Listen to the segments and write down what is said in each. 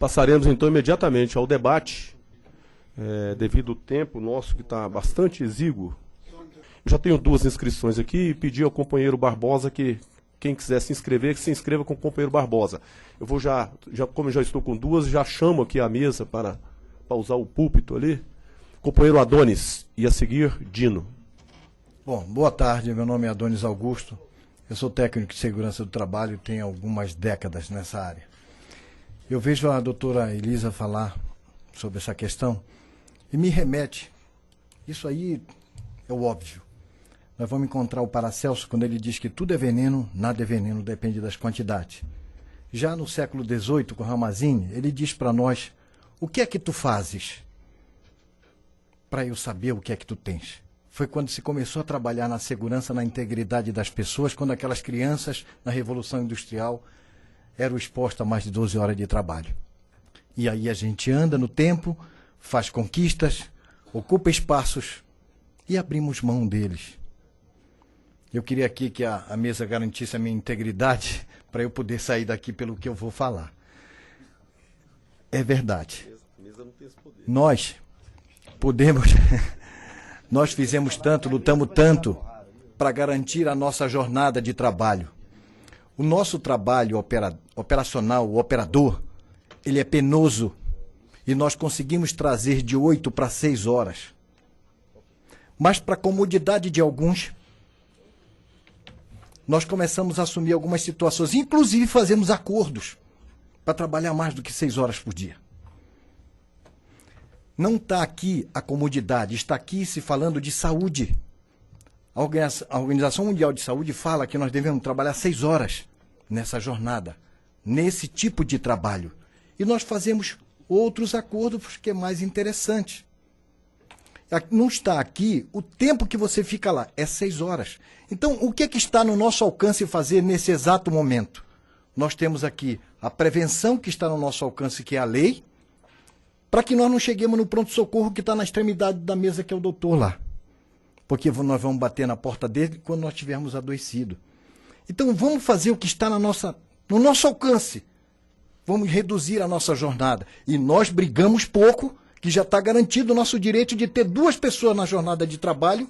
Passaremos então imediatamente ao debate, devido ao tempo nosso que está bastante exíguo. Eu já tenho 2 inscrições aqui e pedi ao companheiro Barbosa que quem quiser se inscrever, que se inscreva com o companheiro Barbosa. Eu vou como eu já estou com 2, já chamo aqui a mesa para usar o púlpito ali. Companheiro Adonis, e a seguir, Dino. Bom, boa tarde, meu nome é Adonis Augusto, eu sou técnico de segurança do trabalho e tenho algumas décadas nessa área. Eu vejo a doutora Elisa falar sobre essa questão e me remete, isso aí é o óbvio. Nós vamos encontrar o Paracelso quando ele diz que tudo é veneno, nada é veneno, depende das quantidades. Já no século XVIII, com Ramazzini, ele diz para nós, o que é que tu fazes para eu saber o que é que tu tens? Foi quando se começou a trabalhar na segurança, na integridade das pessoas, quando aquelas crianças, na Revolução Industrial, eram expostas a mais de 12 horas de trabalho. E aí a gente anda no tempo, faz conquistas, ocupa espaços e abrimos mão deles. Eu queria aqui que a mesa garantisse a minha integridade para eu poder sair daqui pelo que eu vou falar. É verdade. Nós podemos... Nós fizemos tanto, lutamos tanto para garantir a nossa jornada de trabalho. O nosso trabalho operacional, o operador, ele é penoso e nós conseguimos trazer de 8 para 6 horas. Mas para a comodidade de alguns, nós começamos a assumir algumas situações, inclusive fazemos acordos para trabalhar mais do que 6 horas por dia. Não está aqui a comodidade, está aqui se falando de saúde. A Organização Mundial de Saúde fala que nós devemos trabalhar 6 horas nessa jornada, nesse tipo de trabalho. E nós fazemos outros acordos que é mais interessante. Não está aqui o tempo que você fica lá, é 6 horas. Então, o que está no nosso alcance fazer nesse exato momento? Nós temos aqui a prevenção que está no nosso alcance, que é a lei, para que nós não cheguemos no pronto-socorro que está na extremidade da mesa, que é o doutor lá. Porque nós vamos bater na porta dele quando nós estivermos adoecidos. Então, vamos fazer o que está no nosso alcance. Vamos reduzir a nossa jornada. E nós brigamos pouco, que já está garantido o nosso direito de ter 2 pessoas na jornada de trabalho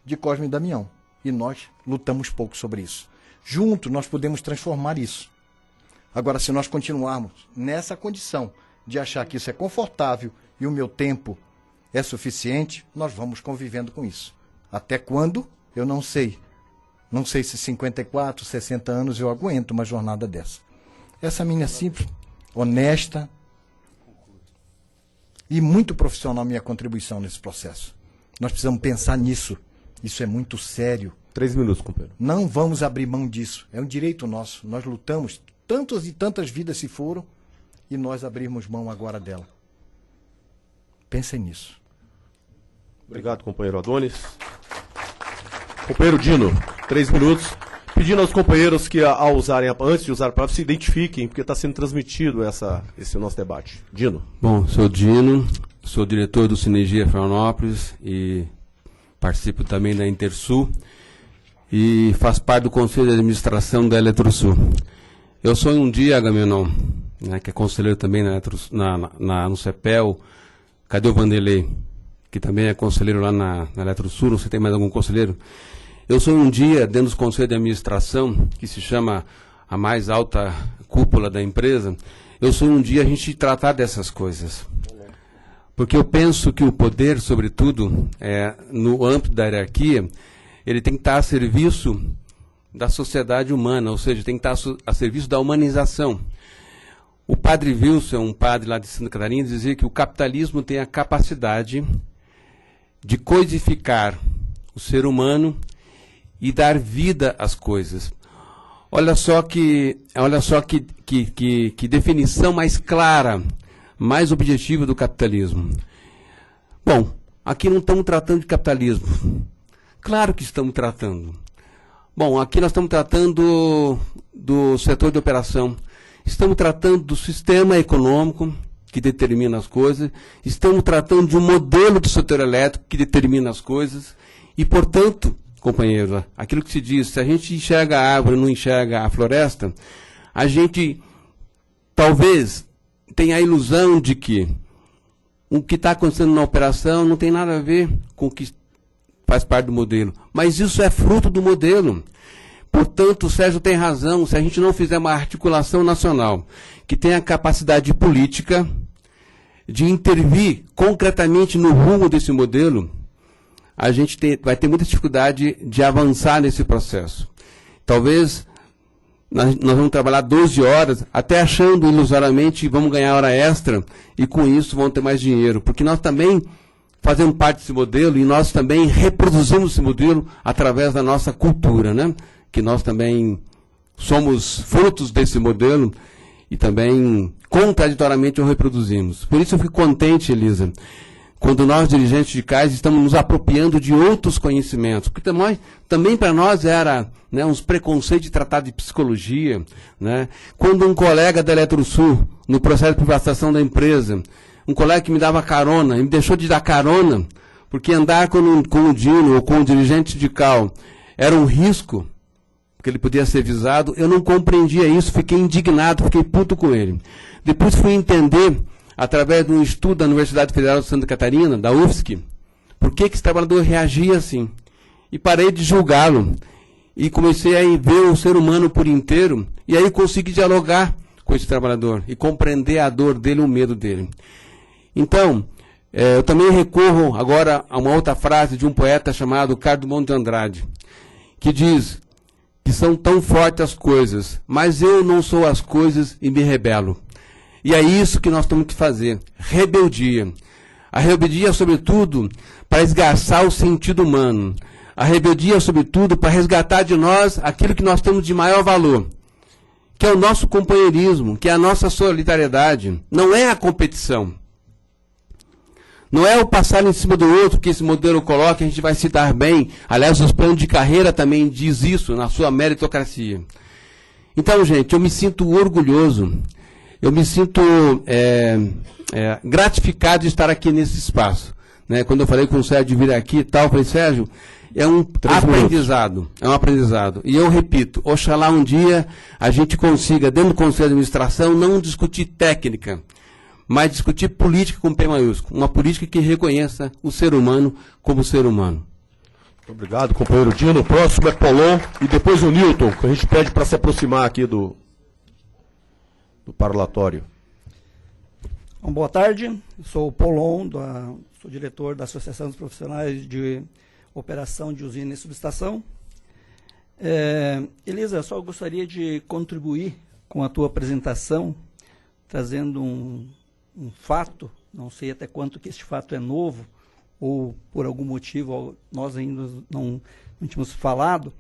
de Cosme e Damião. E nós lutamos pouco sobre isso. Juntos, nós podemos transformar isso. Agora, se nós continuarmos nessa condição de achar que isso é confortável e o meu tempo é suficiente, nós vamos convivendo com isso. Até quando? Eu não sei. Não sei se 54, 60 anos eu aguento uma jornada dessa. Essa minha simples, honesta e muito profissional minha contribuição nesse processo. Nós precisamos pensar nisso. Isso é muito sério. 3 minutos, companheiro. Não vamos abrir mão disso. É um direito nosso. Nós lutamos. Tantas e tantas vidas se foram e nós abrimos mão agora dela. Pensem nisso. Obrigado, companheiro Adonis. Companheiro Dino, 3 minutos. Pedindo aos companheiros que, antes de usar a palavra, se identifiquem, porque está sendo transmitido esse nosso debate. Dino. Bom, sou Dino, sou diretor do Sinergia Florianópolis e participo também da Intersul e faço parte do Conselho de Administração da Eletrosul. Eu sou um dia, Agamenon, né, que é conselheiro também no CEPEL. Cadê o Vanderlei? Que também é conselheiro lá na Eletrosul, não sei se tem mais algum conselheiro. Eu sou um dia, dentro dos conselhos de administração, que se chama a mais alta cúpula da empresa, eu sou um dia a gente tratar dessas coisas. Porque eu penso que o poder, sobretudo, no âmbito da hierarquia, ele tem que estar a serviço da sociedade humana, ou seja, tem que estar a serviço da humanização. O padre Wilson, um padre lá de Santa Catarina, dizia que o capitalismo tem a capacidade de codificar o ser humano e dar vida às coisas. Olha só que definição mais clara, mais objetiva do capitalismo. Bom, aqui não estamos tratando de capitalismo. Claro que estamos tratando. Bom, aqui nós estamos tratando do setor de operação. Estamos tratando do sistema econômico que determina as coisas. Estamos tratando de um modelo do setor elétrico que determina as coisas. E, portanto, companheiro, aquilo que se diz, se a gente enxerga a árvore e não enxerga a floresta, a gente talvez tem a ilusão de que o que está acontecendo na operação não tem nada a ver com o que faz parte do modelo. Mas isso é fruto do modelo. Portanto, o Sérgio tem razão, se a gente não fizer uma articulação nacional que tenha capacidade política de intervir concretamente no rumo desse modelo, a gente vai ter muita dificuldade de avançar nesse processo. Talvez nós vamos trabalhar 12 horas, até achando ilusoriamente que vamos ganhar hora extra, e com isso vamos ter mais dinheiro. Porque nós também fazemos parte desse modelo, e nós também reproduzimos esse modelo através da nossa cultura, né? Que nós também somos frutos desse modelo, e também, contraditoriamente, o reproduzimos. Por isso eu fico contente, Elisa, quando nós, dirigentes sindicais, estamos nos apropriando de outros conhecimentos. Porque também para nós era, né, uns preconceitos de tratar de psicologia. Né? Quando um colega da Eletrosul, no processo de privatização da empresa, um colega que me dava carona, e me deixou de dar carona, porque andar com o Dino ou com o dirigente sindical era um risco, porque ele podia ser visado, eu não compreendia isso, fiquei indignado, fiquei puto com ele. Depois fui entender, através de um estudo da Universidade Federal de Santa Catarina, da UFSC, por que esse trabalhador reagia assim. E parei de julgá-lo. E comecei a ver o ser humano por inteiro, e aí consegui dialogar com esse trabalhador, e compreender a dor dele, o medo dele. Então, eu também recorro agora a uma outra frase de um poeta chamado Carlos Drummond de Andrade, que diz que são tão fortes as coisas, mas eu não sou as coisas e me rebelo. E é isso que nós temos que fazer, rebeldia. A rebeldia, sobretudo, para esgarçar o sentido humano. A rebeldia, sobretudo, para resgatar de nós aquilo que nós temos de maior valor, que é o nosso companheirismo, que é a nossa solidariedade. Não é a competição. Não é o passar em cima do outro que esse modelo coloca, a gente vai se dar bem. Aliás, os planos de carreira também diz isso, na sua meritocracia. Então, gente, eu me sinto orgulhoso. Eu me sinto gratificado de estar aqui nesse espaço. Né? Quando eu falei com o Sérgio de vir aqui e tal, eu falei, Sérgio, é um aprendizado. É um aprendizado. E eu repito, oxalá um dia a gente consiga, dentro do Conselho de Administração, não discutir técnica, mas discutir política com P maiúsculo. Uma política que reconheça o ser humano como ser humano. Muito obrigado, companheiro Dino. O próximo é Polon e depois o Newton, que a gente pede para se aproximar aqui do parlatório. Bom, boa tarde, eu sou o Polon, sou diretor da Associação dos Profissionais de Operação de Usina e Subestação. Elisa, eu só gostaria de contribuir com a tua apresentação, trazendo um fato, não sei até quanto que este fato é novo, ou por algum motivo nós ainda não tínhamos falado.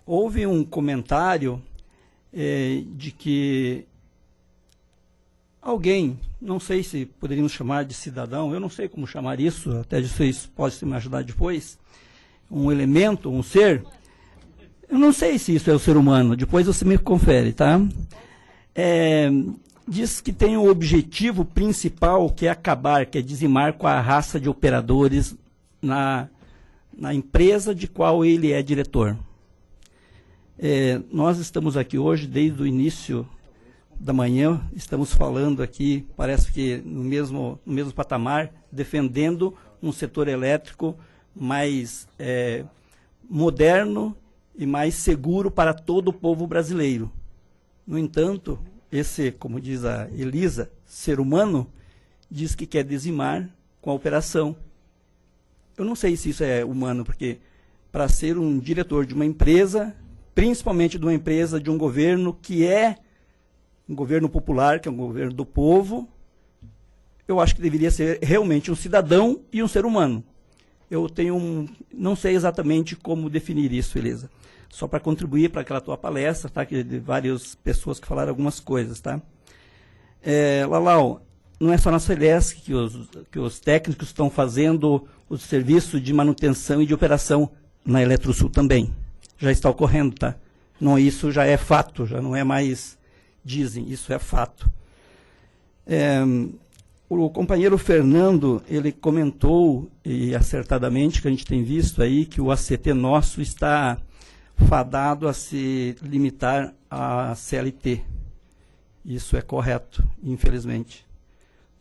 Houve um comentário de que alguém, não sei se poderíamos chamar de cidadão, eu não sei como chamar isso, até vocês podem me ajudar depois, um elemento, um ser, eu não sei se isso é o ser humano, depois você me confere, tá? Diz que tem o objetivo principal, que é acabar, que é dizimar com a raça de operadores na empresa de qual ele é diretor. Nós estamos aqui hoje, desde o início da manhã, estamos falando aqui, parece que no mesmo patamar, defendendo um setor elétrico mais moderno e mais seguro para todo o povo brasileiro. No entanto, esse, como diz a Elisa, ser humano, diz que quer dizimar com a operação. Eu não sei se isso é humano, porque para ser um diretor de uma empresa, principalmente de uma empresa de um governo que é um governo popular, que é um governo do povo, eu acho que deveria ser realmente um cidadão e um ser humano. Eu não sei exatamente como definir isso, Elisa. Só para contribuir para aquela tua palestra, tá? Que de várias pessoas que falaram algumas coisas, tá? Lalau, não é só na Celesc que os técnicos estão fazendo o serviço de manutenção e de operação na Eletrosul também. Já está ocorrendo, tá? Não, isso já é fato, já não é mais dizem, isso é fato. O companheiro Fernando, ele comentou, e acertadamente, que a gente tem visto aí, que o ACT nosso está fadado a se limitar à CLT. Isso é correto, infelizmente.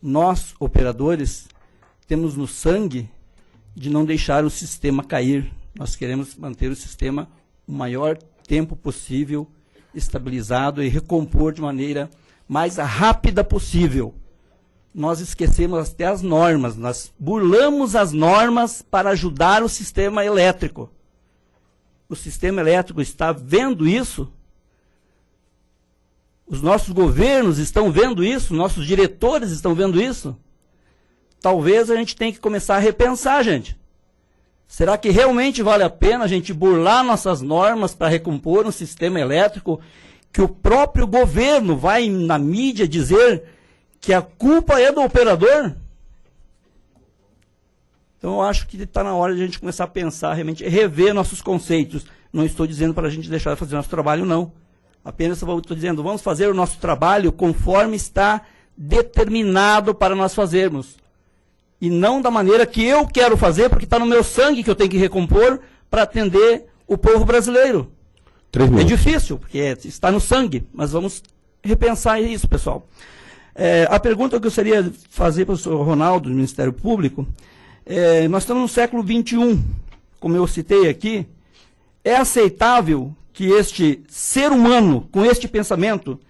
Nós, operadores, temos no sangue de não deixar o sistema cair. Nós queremos manter o sistema o maior tempo possível estabilizado e recompor de maneira mais rápida possível. Nós esquecemos até as normas, nós burlamos as normas para ajudar o sistema elétrico. O sistema elétrico está vendo isso? Os nossos governos estão vendo isso? Nossos diretores estão vendo isso? Talvez a gente tenha que começar a repensar, gente. Será que realmente vale a pena a gente burlar nossas normas para recompor um sistema elétrico que o próprio governo vai na mídia dizer que a culpa é do operador? Então eu acho que está na hora de a gente começar a pensar, realmente rever nossos conceitos. Não estou dizendo para a gente deixar de fazer nosso trabalho, não. Apenas estou dizendo, vamos fazer o nosso trabalho conforme está determinado para nós fazermos. E não da maneira que eu quero fazer, porque está no meu sangue que eu tenho que recompor para atender o povo brasileiro. É difícil, porque está no sangue, mas vamos repensar isso, pessoal. A pergunta que eu gostaria de fazer para o senhor Ronaldo, do Ministério Público, nós estamos no século XXI, como eu citei aqui, é aceitável que este ser humano, com este pensamento,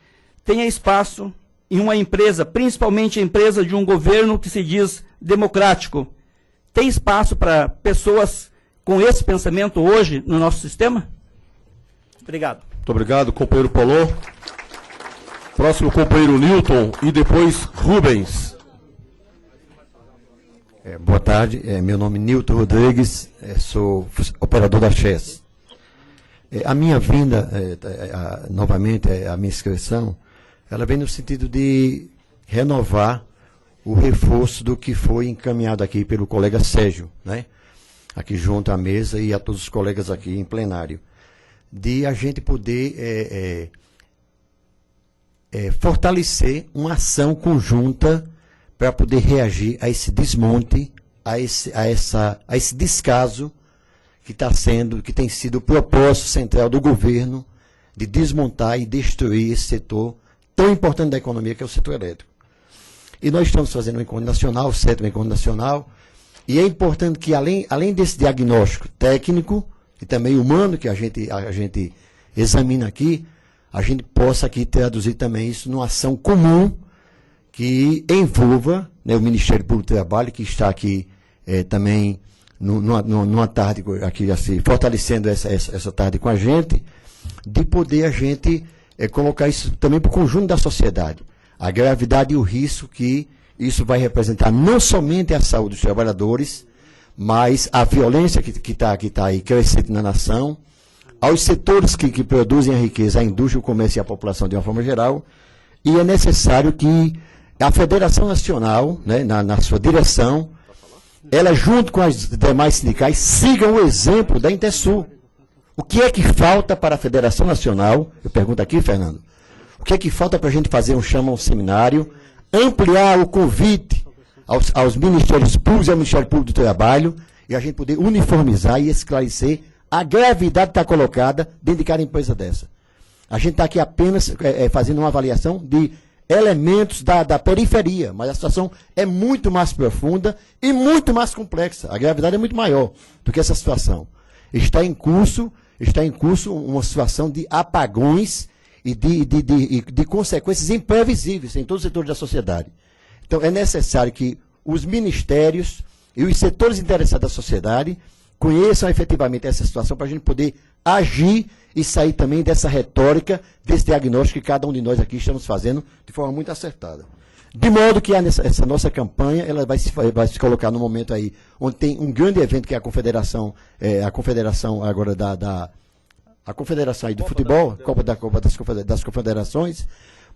tenha espaço em uma empresa, principalmente a empresa de um governo que se diz democrático? Tem espaço para pessoas com esse pensamento hoje no nosso sistema? Obrigado. Muito obrigado, companheiro Polô. Próximo, companheiro Newton e depois Rubens. Boa tarde, meu nome é Newton Rodrigues, sou operador da Chess. A minha vinda, novamente, a minha inscrição, ela vem no sentido de renovar o reforço do que foi encaminhado aqui pelo colega Sérgio, né? Aqui junto à mesa e a todos os colegas aqui em plenário, de a gente poder fortalecer uma ação conjunta para poder reagir a esse desmonte, a esse descaso que tem sido o propósito central do governo de desmontar e destruir esse setor tão importante da economia que é o setor elétrico. E nós estamos fazendo um encontro nacional, o 7º encontro nacional, e é importante que além desse diagnóstico técnico e também humano que a gente examina aqui, a gente possa aqui traduzir também isso numa ação comum que envolva, né, o Ministério Público do Trabalho, que está aqui também numa tarde, aqui assim, fortalecendo essa tarde com a gente, de poder a gente colocar isso também para o conjunto da sociedade. A gravidade e o risco que isso vai representar não somente a saúde dos trabalhadores, mas a violência que está aí crescendo na nação, aos setores que produzem a riqueza, a indústria, o comércio e a população de uma forma geral, e é necessário que a Federação Nacional, né, na sua direção, ela junto com as demais sindicais, sigam o exemplo da Intersul. O que é que falta para a Federação Nacional? Eu pergunto aqui, Fernando. O que é que falta para a gente fazer um seminário, ampliar o convite aos Ministérios Públicos e ao Ministério Público do Trabalho, e a gente poder uniformizar e esclarecer a gravidade que está colocada dentro de cada empresa dessa. A gente está aqui apenas fazendo uma avaliação de elementos da periferia, mas a situação é muito mais profunda e muito mais complexa. A gravidade é muito maior do que essa situação. Está em curso uma situação de apagões e de consequências imprevisíveis em todos os setores da sociedade. Então, é necessário que os ministérios e os setores interessados da sociedade conheçam efetivamente essa situação para a gente poder agir e sair também dessa retórica, desse diagnóstico que cada um de nós aqui estamos fazendo de forma muito acertada. De modo que essa nossa campanha ela vai se colocar no momento aí onde tem um grande evento que é a confederação agora a confederação aí do futebol, Copa das Confederações,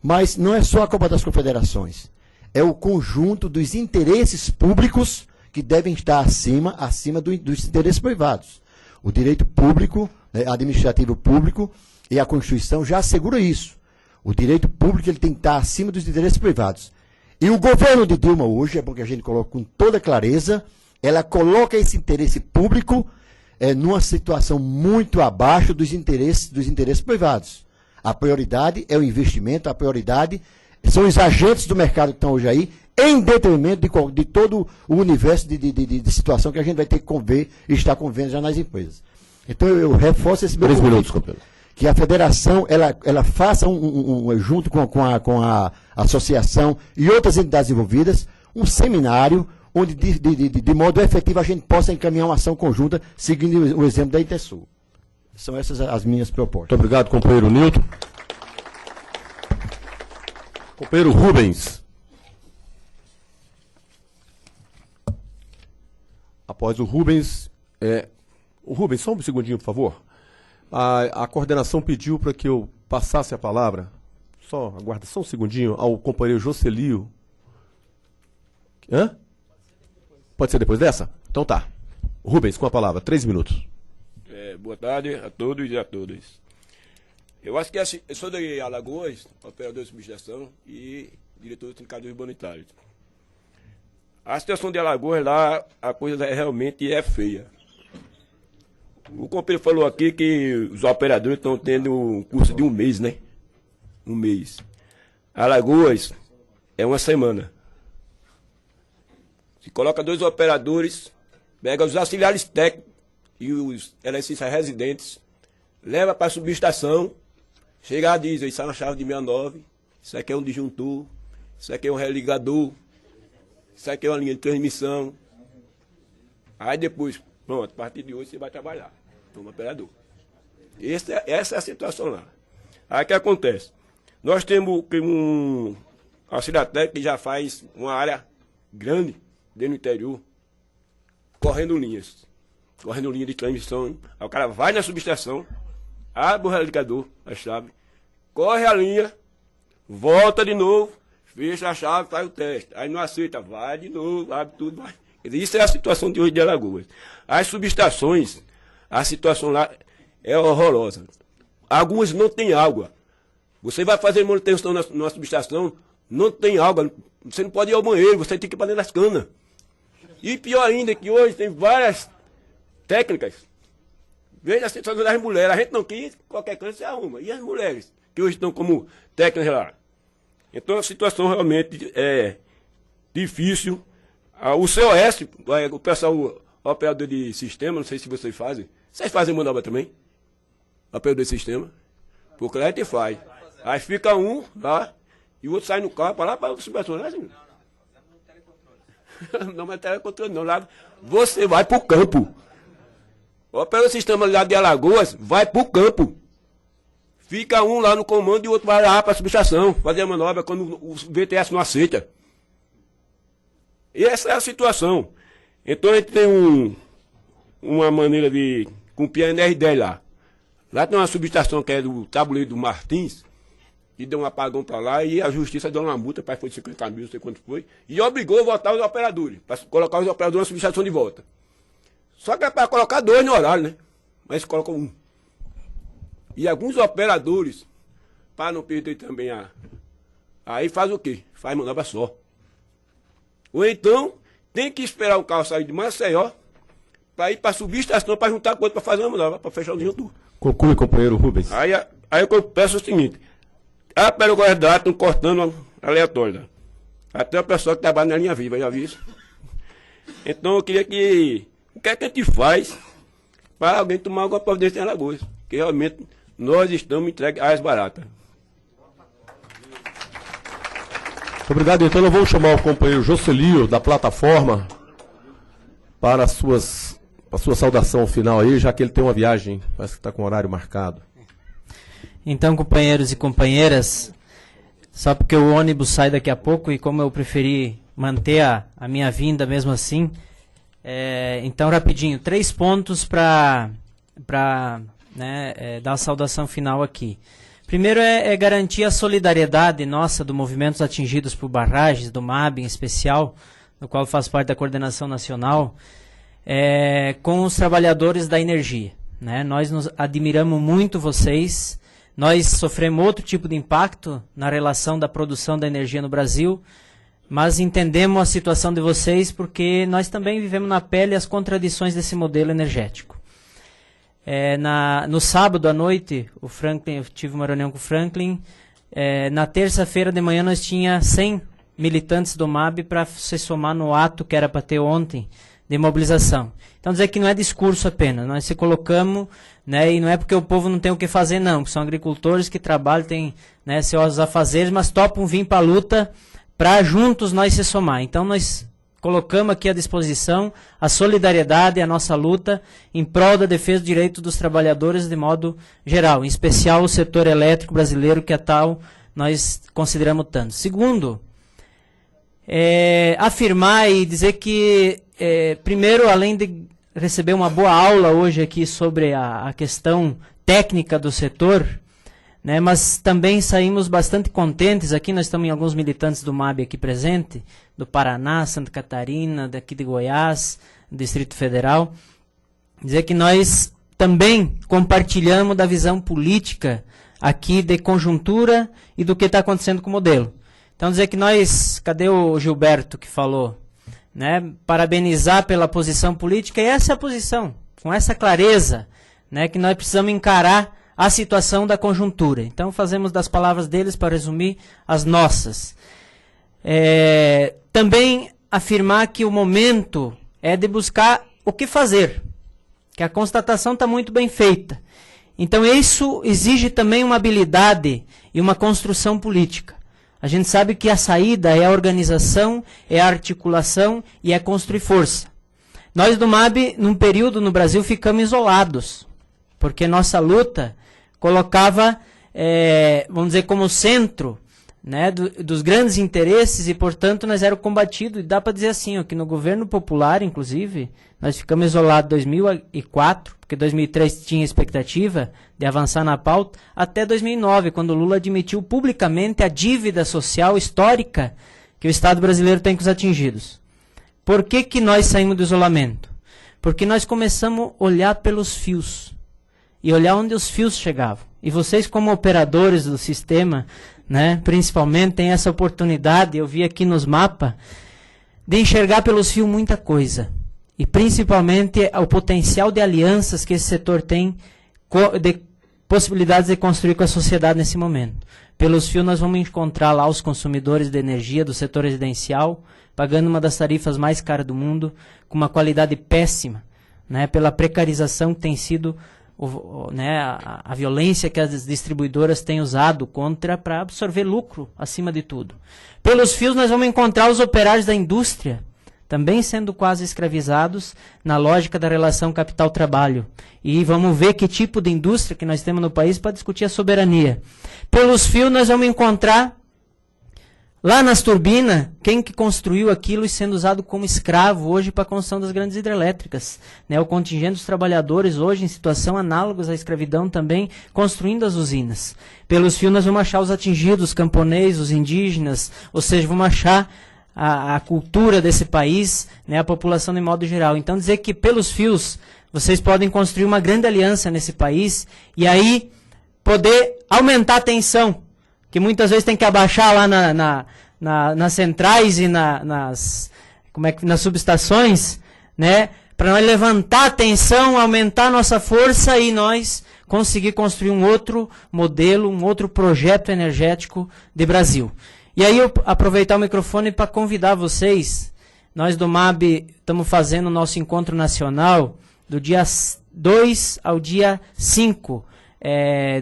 mas não é só a Copa das Confederações, é o conjunto dos interesses públicos que devem estar acima dos interesses privados. O direito público, né, administrativo público e a Constituição já assegura isso. O direito público ele tem que estar acima dos interesses privados. E o governo de Dilma hoje, é bom que a gente coloque com toda clareza, ela coloca esse interesse público numa situação muito abaixo dos interesses privados. A prioridade é o investimento, a prioridade são os agentes do mercado que estão hoje aí, em detrimento de todo o universo de situação que a gente vai ter que conver e estar convendo já nas empresas. Então eu reforço esse meu 3 minutos, convite, companheiro. que a federação ela faça junto com a associação e outras entidades envolvidas, um seminário onde de modo efetivo a gente possa encaminhar uma ação conjunta, seguindo o exemplo da Intersul. São essas as minhas propostas. Muito obrigado, companheiro Nilton. Companheiro Rubens. Após o Rubens, só um segundinho, por favor. A coordenação pediu para que eu passasse a palavra, só aguarda só um segundinho, ao companheiro Jocelio. Hã? Pode ser depois dessa? Então tá. Rubens, com a palavra, 3 minutos. Boa tarde a todos e a todas. Eu acho que eu sou de Alagoas, operador de subestação e diretor do Sindicato Urbanitários. A situação de Alagoas lá, a coisa realmente é feia. O companheiro falou aqui que os operadores estão tendo um curso de 1 mês, né? 1 mês. Alagoas é 1 semana. Se coloca 2 operadores, pega os auxiliares técnicos e os eletricistas residentes, leva para a subestação, chega lá e diz, isso é uma chave de 69, isso aqui é um disjuntor, isso aqui é um religador, isso aqui é uma linha de transmissão. Aí depois, pronto, a partir de hoje você vai trabalhar como operador. Essa é a situação lá. Aí o que acontece? Nós temos um auxiliar técnico que já faz uma área grande dentro do interior, correndo linha de transmissão. Aí o cara vai na subestação, abre o religador, a chave, corre a linha, volta de novo, fecha a chave, faz o teste. Aí não aceita, vai de novo, abre tudo, vai. Isso é a situação de hoje de Alagoas. As subestações, a situação lá é horrorosa. Algumas não tem água. Você vai fazer manutenção na subestação, não tem água, você não pode ir ao banheiro, você tem que ir para dentro das canas. E pior ainda, que hoje tem várias técnicas. Veja a situação das mulheres. A gente não quis, qualquer canto se arruma. E as mulheres, que hoje estão como técnicas lá. Então a situação realmente é difícil. O COS, o pessoal, o operador de sistema, não sei se vocês fazem. Vocês fazem manobra também? Operador de sistema? Porque lá a gente faz. Aí fica um lá, e o outro sai no carro para lá para o subestação. Não é telecontrole não, lá você vai para o campo. O operador de sistema lá de Alagoas vai para o campo. Fica um lá no comando e o outro vai lá para a subestação, fazer a manobra quando o VTS não aceita. E essa é a situação. Então a gente tem uma maneira de cumprir a NR10 lá. Lá tem uma subestação que é do tabuleiro do Martins, que deu um apagão para lá e a justiça deu uma multa, foi de 50 mil, não sei quanto foi, e obrigou a voltar os operadores, para colocar os operadores na subestação de volta. Só que é para colocar 2 no horário, né? Mas colocam 1. E alguns operadores, para não perder também aí faz o quê? Faz manobra só. Ou então, tem que esperar o carro sair de Maceió, para ir para a subestação, para juntar coisa, para fazer uma manobra, para fechar o disjuntor. Conclui, companheiro Rubens. Aí eu peço o seguinte, a peroguardada estão cortando aleatório. Até o pessoal que trabalha na linha viva, já viu isso? Então eu queria que... O que é que a gente faz para alguém tomar alguma providência em Alagoas? Que realmente nós estamos entregues às baratas. Obrigado, então eu vou chamar o companheiro Jocelio da plataforma para a sua saudação final aí, já que ele tem uma viagem, parece que está com o horário marcado. Então, companheiros e companheiras, só porque o ônibus sai daqui a pouco e como eu preferi manter a minha vinda mesmo assim, então rapidinho, 3 pontos para dar a saudação final aqui. Primeiro é garantir a solidariedade nossa do movimentos atingidos por barragens, do MAB em especial, no qual faço parte da coordenação nacional, com os trabalhadores da energia. Né? Nós nos admiramos muito vocês, nós sofremos outro tipo de impacto na relação da produção da energia no Brasil, mas entendemos a situação de vocês porque nós também vivemos na pele as contradições desse modelo energético. No sábado à noite, eu tive uma reunião com o Franklin. Na terça-feira de manhã nós tinha 100 militantes do MAB para se somar no ato que era para ter ontem de mobilização. Então dizer que não é discurso apenas, nós se colocamos, né, e não é porque o povo não tem o que fazer não, são agricultores que trabalham, têm, né, seus afazeres, mas topam vir para a luta para juntos nós se somar. Então nós colocamos aqui à disposição a solidariedade e a nossa luta em prol da defesa do direito dos trabalhadores de modo geral, em especial o setor elétrico brasileiro, que é tal nós consideramos tanto. Segundo, afirmar e dizer que, primeiro, além de receber uma boa aula hoje aqui sobre a questão técnica do setor, né, mas também saímos bastante contentes. Aqui nós estamos em alguns militantes do MAB aqui presente, do Paraná, Santa Catarina, daqui de Goiás, Distrito Federal, dizer que nós também compartilhamos da visão política aqui de conjuntura e do que está acontecendo com o modelo. Então dizer que nós, cadê o Gilberto que falou, né, parabenizar pela posição política, e essa é a posição, com essa clareza, né, que nós precisamos encarar a situação da conjuntura. Então fazemos das palavras deles, para resumir, as nossas. Também afirmar que o momento é de buscar o que fazer, que a constatação está muito bem feita. Então isso exige também uma habilidade e uma construção política. A gente sabe que a saída é a organização, é a articulação e é construir força. Nós do MAB, num período no Brasil, ficamos isolados, porque nossa luta colocava, vamos dizer, como centro, né, dos grandes interesses, e, portanto, nós éramos combatidos. E dá para dizer assim, ó, que no governo popular, inclusive, nós ficamos isolados em 2004, porque 2003 tinha expectativa de avançar na pauta, até 2009, quando Lula admitiu publicamente a dívida social histórica que o Estado brasileiro tem com os atingidos. Por que nós saímos do isolamento? Porque nós começamos a olhar pelos fios, e olhar onde os fios chegavam. E vocês, como operadores do sistema, né, principalmente, têm essa oportunidade, eu vi aqui nos mapas, de enxergar pelos fios muita coisa. E principalmente o potencial de alianças que esse setor tem, de possibilidades de construir com a sociedade nesse momento. Pelos fios nós vamos encontrar lá os consumidores de energia do setor residencial, pagando uma das tarifas mais caras do mundo, com uma qualidade péssima, né, pela precarização que tem sido né, a violência que as distribuidoras têm usado contra, para absorver lucro acima de tudo. Pelos fios nós vamos encontrar os operários da indústria, também sendo quase escravizados na lógica da relação capital-trabalho. E vamos ver que tipo de indústria que nós temos no país para discutir a soberania. Pelos fios nós vamos encontrar lá nas turbinas, quem que construiu aquilo e sendo usado como escravo hoje para a construção das grandes hidrelétricas. Né? O contingente dos trabalhadores hoje em situação análoga à escravidão também construindo as usinas. Pelos fios nós vamos achar os atingidos, os camponeses, os indígenas, ou seja, vamos achar a cultura desse país, né, a população de modo geral. Então dizer que pelos fios vocês podem construir uma grande aliança nesse país e aí poder aumentar a tensão, que muitas vezes tem que abaixar lá nas centrais e nas subestações, né, para nós levantar a tensão, aumentar a nossa força e nós conseguir construir um outro modelo, um outro projeto energético de Brasil. E aí eu aproveitar o microfone para convidar vocês. Nós do MAB estamos fazendo o nosso encontro nacional do dia 2 ao dia 5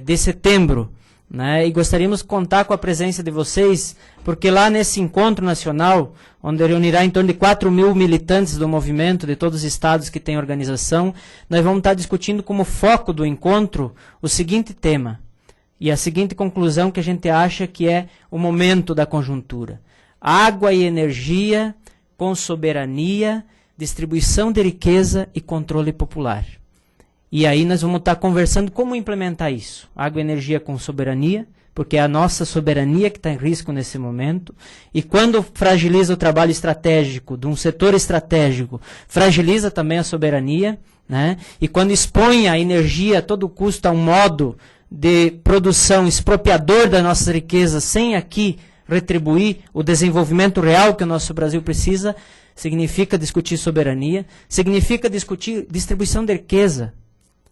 de setembro. Né? E gostaríamos de contar com a presença de vocês, porque lá nesse encontro nacional, onde reunirá em torno de 4.000 militantes do movimento de todos os estados que têm organização, nós vamos estar discutindo como foco do encontro o seguinte tema. E a seguinte conclusão que a gente acha que é o momento da conjuntura. Água e energia com soberania, distribuição de riqueza e controle popular. E aí nós vamos estar conversando como implementar isso. Água e energia com soberania, porque é a nossa soberania que está em risco nesse momento. E quando fragiliza o trabalho estratégico de um setor estratégico, fragiliza também a soberania, né? E quando expõe a energia a todo custo a um modo de produção expropriador das nossas riquezas, sem aqui retribuir o desenvolvimento real que o nosso Brasil precisa, significa discutir soberania, significa discutir distribuição de riqueza.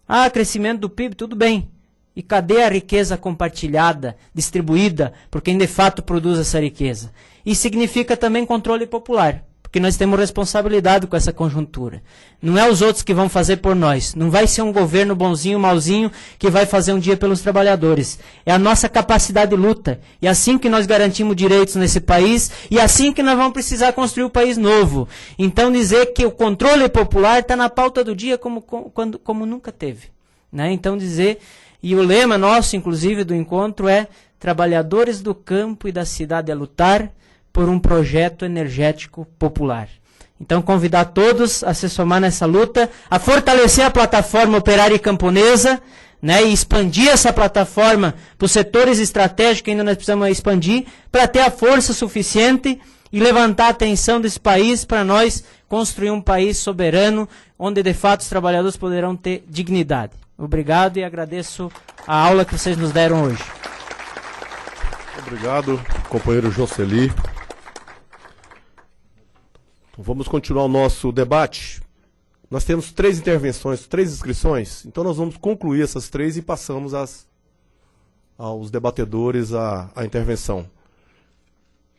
Ah, crescimento do PIB, tudo bem. E cadê a riqueza compartilhada, distribuída por quem de fato produz essa riqueza? Isso significa também controle popular, porque nós temos responsabilidade com essa conjuntura. Não é os outros que vão fazer por nós. Não vai ser um governo bonzinho, malzinho, que vai fazer um dia pelos trabalhadores. É a nossa capacidade de luta. E é assim que nós garantimos direitos nesse país, e é assim que nós vamos precisar construir um país novo. Então dizer que o controle popular está na pauta do dia como nunca teve. Né? Então dizer, e o lema nosso, inclusive, do encontro é: trabalhadores do campo e da cidade a lutar por um projeto energético popular. Então, convidar todos a se somar nessa luta, a fortalecer a plataforma operária e camponesa, né, e expandir essa plataforma para os setores estratégicos que ainda nós precisamos expandir, para ter a força suficiente e levantar a atenção desse país para nós construir um país soberano, onde de fato os trabalhadores poderão ter dignidade. Obrigado e agradeço a aula que vocês nos deram hoje. Obrigado, companheiro Jocely. Então, vamos continuar o nosso debate. Nós temos 3 intervenções, 3 inscrições, então nós vamos concluir essas 3 e passamos aos debatedores a intervenção.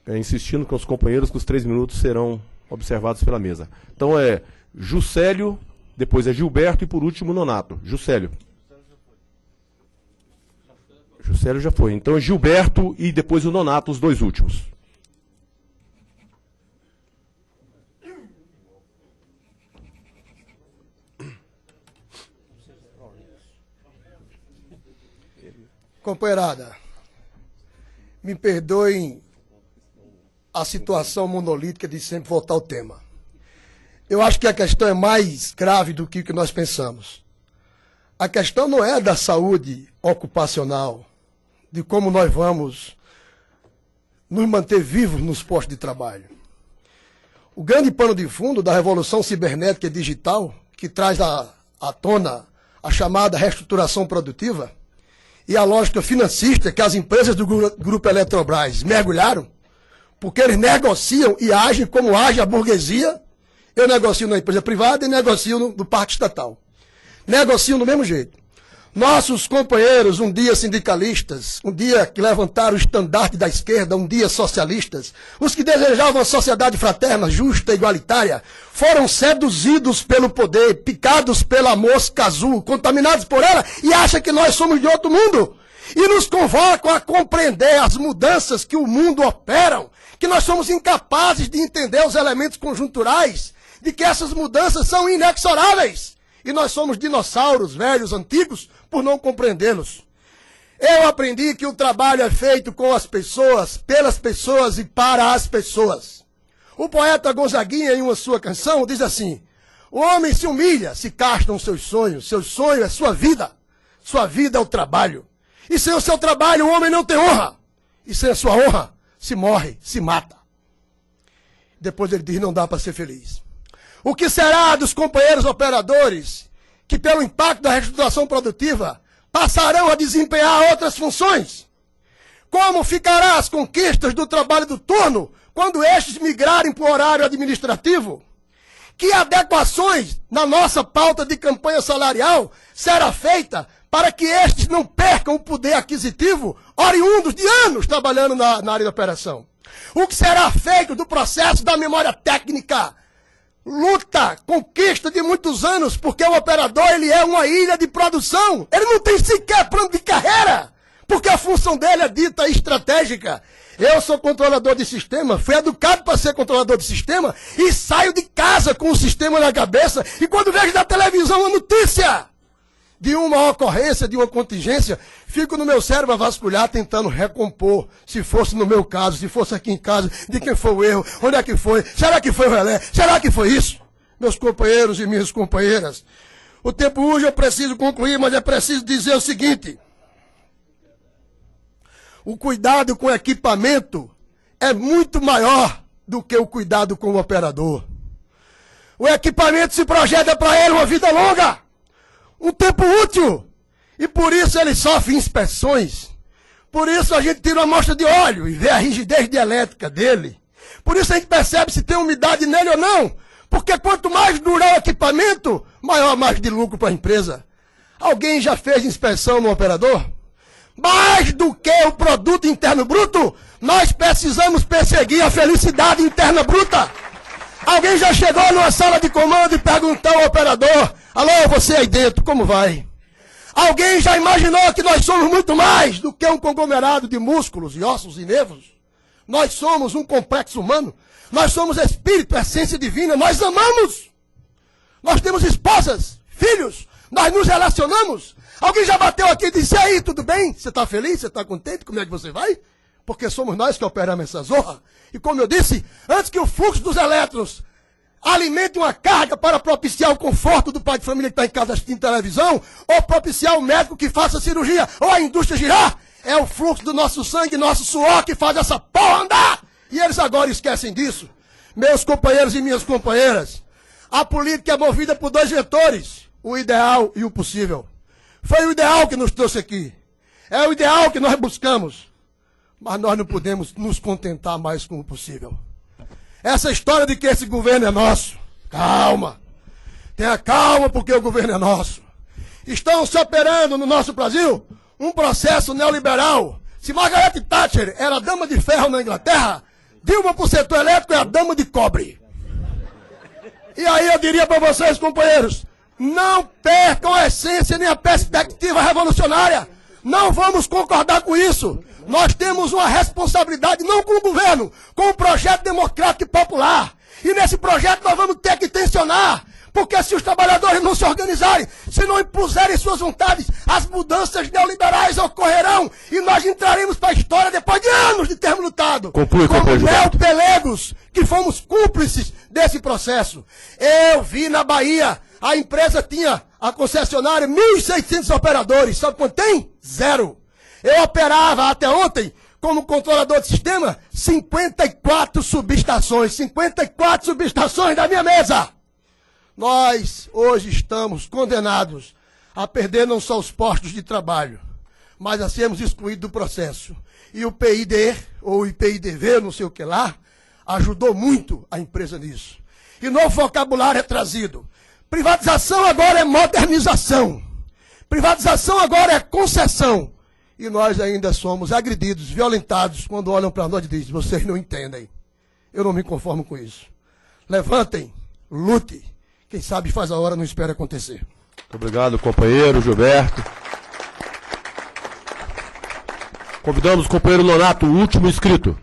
Insistindo com os companheiros que os 3 minutos serão observados pela mesa. Então é Juscelio, depois é Gilberto e por último Nonato. Juscelio. Juscelio já foi. Então é Gilberto e depois o Nonato, os 2 últimos. Companheirada, me perdoem a situação monolítica de sempre voltar ao tema. Eu acho que a questão é mais grave do que o que nós pensamos. A questão não é da saúde ocupacional, de como nós vamos nos manter vivos nos postos de trabalho. O grande pano de fundo da revolução cibernética e digital, que traz à tona a chamada reestruturação produtiva, e a lógica financista que as empresas do Grupo Eletrobras mergulharam, porque eles negociam e agem como age a burguesia. Eu negocio na empresa privada e negocio no parque estatal. Negociam do mesmo jeito. Nossos companheiros, um dia sindicalistas, um dia que levantaram o estandarte da esquerda, um dia socialistas, os que desejavam uma sociedade fraterna, justa e igualitária, foram seduzidos pelo poder, picados pela mosca azul, contaminados por ela e acham que nós somos de outro mundo. E nos convocam a compreender as mudanças que o mundo operam, que nós somos incapazes de entender os elementos conjunturais, de que essas mudanças são inexoráveis. E nós somos dinossauros velhos, antigos, por não compreendê-los. Eu aprendi que o trabalho é feito com as pessoas, pelas pessoas e para as pessoas. O poeta Gonzaguinha, em uma sua canção, diz assim: o homem se humilha, se castam seus sonhos, seu sonho é sua vida é o trabalho. E sem o seu trabalho o homem não tem honra, e sem a sua honra se morre, se mata. Depois ele diz: não dá para ser feliz. O que será dos companheiros operadores que, pelo impacto da reestruturação produtiva, passarão a desempenhar outras funções? Como ficarão as conquistas do trabalho do turno quando estes migrarem para o horário administrativo? Que adequações na nossa pauta de campanha salarial será feita para que estes não percam o poder aquisitivo oriundos de anos trabalhando na área de operação? O que será feito do processo da memória técnica? Luta, conquista de muitos anos, porque o operador ele é uma ilha de produção. Ele não tem sequer plano de carreira, porque a função dele é dita estratégica. Eu sou controlador de sistema, fui educado para ser controlador de sistema e saio de casa com o sistema na cabeça e quando vejo na televisão a notícia de uma ocorrência, de uma contingência, fico no meu cérebro a vasculhar tentando recompor, se fosse no meu caso, se fosse aqui em casa, de quem foi o erro, onde é que foi, será que foi o relé, será que foi isso? Meus companheiros e minhas companheiras, o tempo urge, eu preciso concluir, mas é preciso dizer o seguinte: o cuidado com o equipamento é muito maior do que o cuidado com o operador. O equipamento se projeta para ele uma vida longa, um tempo útil, e por isso ele sofre inspeções. Por isso a gente tira uma amostra de óleo e vê a rigidez dielétrica dele. Por isso a gente percebe se tem umidade nele ou não, porque quanto mais durar o equipamento, maior a margem de lucro para a empresa. Alguém já fez inspeção no operador? Mais do que o produto interno bruto, nós precisamos perseguir a felicidade interna bruta. Alguém já chegou numa sala de comando e perguntou ao operador: alô, você aí dentro, como vai? Alguém já imaginou que nós somos muito mais do que um conglomerado de músculos e ossos e nervos? Nós somos um complexo humano. Nós somos espírito, essência divina. Nós amamos. Nós temos esposas, filhos. Nós nos relacionamos. Alguém já bateu aqui e disse: aí, tudo bem? Você está feliz? Você está contente? Como é que você vai? Porque somos nós que operamos essa zorra. E como eu disse, antes que o fluxo dos elétrons alimente uma carga para propiciar o conforto do pai de família que está em casa assistindo televisão, ou propiciar o médico que faça a cirurgia, ou a indústria girar, é o fluxo do nosso sangue, nosso suor que faz essa porra andar. E eles agora esquecem disso. Meus companheiros e minhas companheiras, a política é movida por dois vetores, o ideal e o possível. Foi o ideal que nos trouxe aqui. É o ideal que nós buscamos. Mas nós não podemos nos contentar mais com o possível. Essa história de que esse governo é nosso. Calma. Tenha calma, porque o governo é nosso. Estão se operando no nosso Brasil um processo neoliberal. Se Margaret Thatcher era a dama de ferro na Inglaterra, Dilma pro setor elétrico é a dama de cobre. E aí eu diria para vocês, companheiros, não percam a essência nem a perspectiva revolucionária. Não vamos concordar com isso. Nós temos uma responsabilidade, não com o governo, com o projeto democrático e popular. E nesse projeto nós vamos ter que tensionar. Porque se os trabalhadores não se organizarem, se não impuserem suas vontades, as mudanças neoliberais ocorrerão. E nós entraremos para a história depois de anos de termos lutado. Conclui, como Gilberto. neopelegos, que fomos cúmplices desse processo. Eu vi na Bahia, a empresa tinha, a concessionária, 1.600 operadores. Sabe quanto tem? 0. Eu operava até ontem, como controlador de sistema, 54 subestações. 54 subestações da minha mesa. Nós, hoje, estamos condenados a perder não só os postos de trabalho, mas a sermos excluídos do processo. E o PID, ou IPIDV, não sei o que lá, ajudou muito a empresa nisso. E novo vocabulário é trazido. Privatização agora é modernização. Privatização agora é concessão. E nós ainda somos agredidos, violentados, quando olham para nós e dizem: vocês não entendem. Eu não me conformo com isso. Levantem, lute. Quem sabe faz a hora, não espera acontecer. Muito obrigado, companheiro Gilberto. Convidamos o companheiro Nonato, o último inscrito.